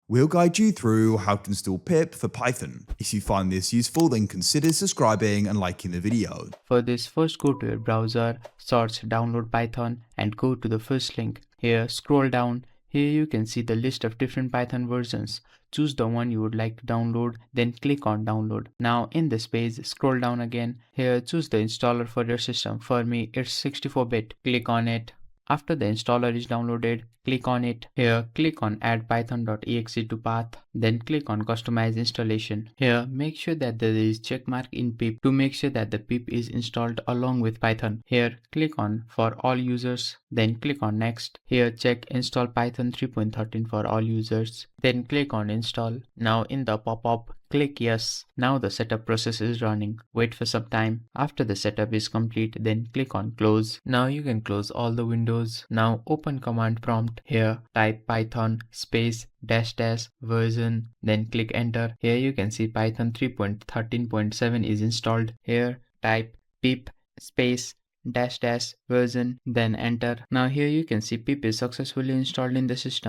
we'll guide you through how to install PIP for Python. If you find this useful, then consider subscribing and liking the video. For this, first go to your browser, search download Python and go to the first link. Here scroll down. Here you can see the list of different Python versions. Choose the one you would like to download, then click on download. Now in this page, scroll down again. Here choose the installer for your system. For me, it's 64-bit. Click on it. After the installer is downloaded, click on it. Here, click on add python.exe to path. Then click on customize installation. Here, make sure that there is checkmark in pip to make sure that the pip is installed along with Python. Here, click on for all users. Then click on next. Here, check install Python 3.13 for all users. Then click on install. Now in the pop-up, click yes. Now the setup process is running. Wait for some time. After the setup is complete, then click on close. Now you can close all the windows. Now open command prompt. Here type python space dash dash version, then click enter. Here you can see Python 3.13.7 is installed. Here type pip space dash dash version, then enter. Now here you can see pip is successfully installed in the system.